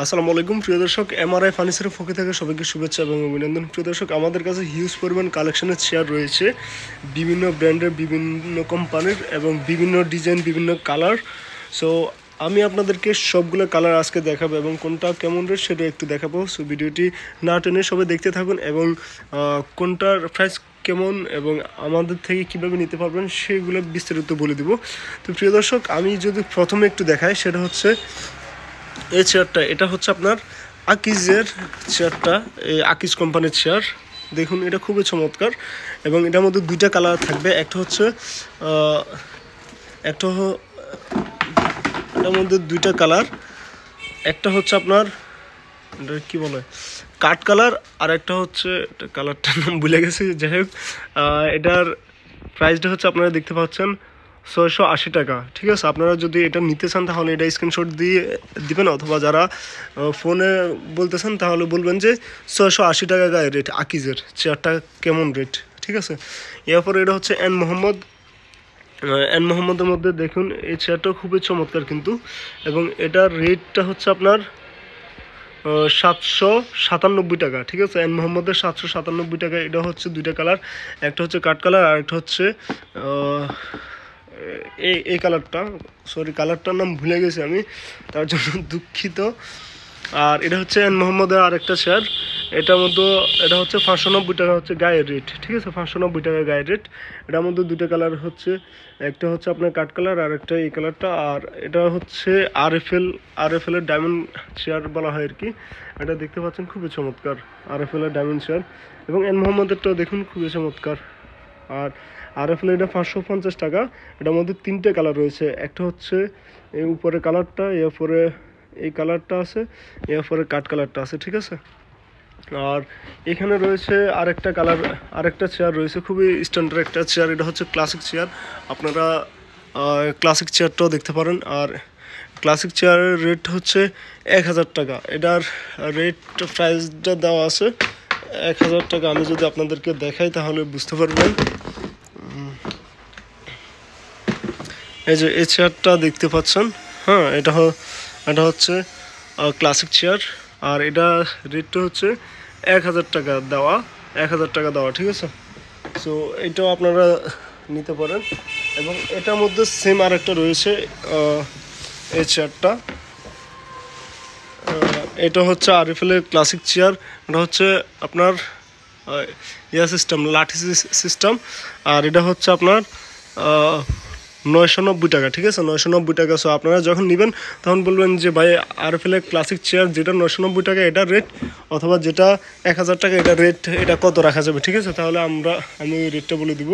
আসসালামু আলাইকুম প্রিয় দর্শক, এমআরআই ফার্নিচারের পক্ষ থেকে সবাইকে শুভেচ্ছা এবং অভিনন্দন। প্রিয় দর্শক, আমাদের কাছে হিউজ পরিমাণ কালেকশনের চেয়ার রয়েছে, বিভিন্ন ব্র্যান্ডের, বিভিন্ন কোম্পানির এবং বিভিন্ন ডিজাইন, বিভিন্ন কালার। সো আমি আপনাদেরকে সবগুলো কালার আজকে দেখাবো এবং কোনটা কেমন রেট সেটা একটু দেখাবো। সো ভিডিওটি না টেনে সবাই দেখতে থাকুন এবং কোনটার প্রাইস কেমন এবং আমাদের থেকে কিভাবে নিতে পারবেন সেগুলো বিস্তারিত বলে দিব। তো প্রিয় দর্শক, আমি যদি প্রথমে একটু দেখাই, সেটা হচ্ছে এই চেয়ারটা। এটা হচ্ছে আপনার আকিজের চেয়ারটা, এই আকিজ কোম্পানির চেয়ার। দেখুন, এটা খুবই চমৎকার এবং এটার মধ্যে দুইটা কালার থাকবে। একটা হচ্ছে এটার মধ্যে দুইটা কালার, একটা হচ্ছে আপনার এটা কী বলে কাঠ কালার, আর একটা হচ্ছে কালারটার নাম ভুলে গেছি। যাই হোক, এটার প্রাইসটা হচ্ছে আপনারা দেখতে পাচ্ছেন 680 টাকা। ঠিক আছে, আপনারা যদি এটা নিতে চান তাহলে এটা স্ক্রিনশট দিয়ে দিবেন, অথবা যারা ফোনে বলতেছেন তাহলে বলবেন যে 680 টাকা গায়ে রেট আকিজের চেয়ারটা কেমন রেট। ঠিক আছে, এরপরে এটা হচ্ছে এন মোহাম্মদের মধ্যে দেখুন, এই চেয়ারটাও খুবই চমৎকার কিন্তু, এবং এটার রেটটা হচ্ছে আপনার 797 টাকা। ঠিক আছে, এন মোহাম্মদের 797 টাকা। এটা হচ্ছে দুইটা কালার, একটা হচ্ছে কাঠ কালার আর একটা হচ্ছে এই কালারটা। সরি, কালারটার নাম ভুলে গেছি আমি, তার জন্য দুঃখিত। আর এটা হচ্ছে এন মোহাম্মদের আরেকটা চেয়ার। এটার মধ্যে এটা হচ্ছে 590 টাকা হচ্ছে গায়ের রেট। ঠিক আছে, 590 টাকা গায়ের রেট। এটার মধ্যে দুটো কালার হচ্ছে, একটা হচ্ছে আপনার কাঠ কালার আর একটা এই কালারটা। আর এটা হচ্ছে আরএফএল এর ডায়মন্ড চেয়ার বলা হয় আর কি। এটা দেখতে পাচ্ছেন খুবই চমৎকার আরএফএল এর ডায়মন্ড চেয়ার, এবং এন মোহাম্মদেরটাও দেখুন খুবই চমৎকার। আর আরএফএল এটা 550 টাকা। এটার মধ্যে তিনটে কালার রয়েছে, একটা হচ্ছে এই উপরে কালারটা, এরপরে এই কালারটা আছে, এরপরে কাঠ কালারটা আছে। ঠিক আছে, আর এখানে রয়েছে আরেকটা কালার, আরেকটা চেয়ার রয়েছে, খুবই স্ট্যান্ডার্ড একটা চেয়ার। এটা হচ্ছে ক্লাসিক চেয়ার। আপনারা ক্লাসিক চেয়ারটাও দেখতে পারেন। আর ক্লাসিক চেয়ারের রেট হচ্ছে 1000 টাকা। এটার রেট প্রাইসটা দেওয়া আছে 1000 টাকা। আমি যদি আপনাদেরকে দেখাই তাহলে বুঝতে পারবেন। এই যে এই চেয়ারটা দেখতে পাচ্ছেন, হ্যাঁ, এটা হচ্ছে ক্লাসিক চেয়ার। আর এটা রেটটা হচ্ছে 1000 টাকা দেওয়া, 1000 টাকা দেওয়া। ঠিক আছে, সো এটাও আপনারা নিতে পারেন। এবং এটার মধ্যে সেম আরেকটা রয়েছে, এই চেয়ারটা। এটা হচ্ছে আরএফএলের ক্লাসিক চেয়ার। এটা হচ্ছে আপনার সিস্টেম, লাঠি সিস্টেম। আর এটা হচ্ছে আপনার 990 টাকা। ঠিক আছে, 990 টাকা। সো আপনারা যখন নেবেন তখন বলবেন যে ভাই, আরএফএলের ক্লাসিক চেয়ার যেটা 990 টাকা এটার রেট, অথবা যেটা 1000 টাকা এটার রেট, এটা কত রাখা যাবে। ঠিক আছে, তাহলে আমি রেটটা বলে দিব,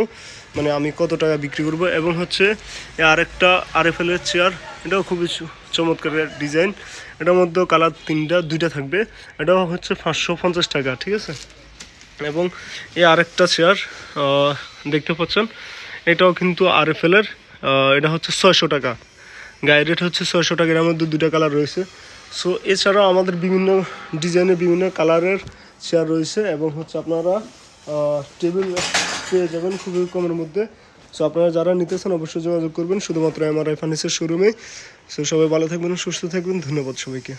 মানে আমি কত টাকা বিক্রি করব। এবং হচ্ছে আরেকটা আরএফএলের চেয়ার, এটাও খুবই চমৎকার ডিজাইন। এটার মধ্যে কালার দুইটা থাকবে। এটাও হচ্ছে 550 টাকা। ঠিক আছে, এবং এই আরেকটা চেয়ার দেখতে পাচ্ছেন, এটাও কিন্তু আরএফএলের। এটা হচ্ছে 600 টাকা গায়ের রেট, হচ্ছে 600 টাকা। এর মধ্যে দুটো কালার রয়েছে। সো এছাড়াও আমাদের বিভিন্ন ডিজাইনের, বিভিন্ন কালারের চেয়ার রয়েছে, এবং হচ্ছে আপনারা টেবিল পেয়ে যাবেন খুবই কমের মধ্যে। সো আপনারা যারা নিতে চান অবশ্যই যোগাযোগ করবেন, শুধুমাত্র এমআরআই ফার্নিচার শোরুমে। সো সবাই ভালো থাকবেন, সুস্থ থাকবেন। ধন্যবাদ সবাইকে।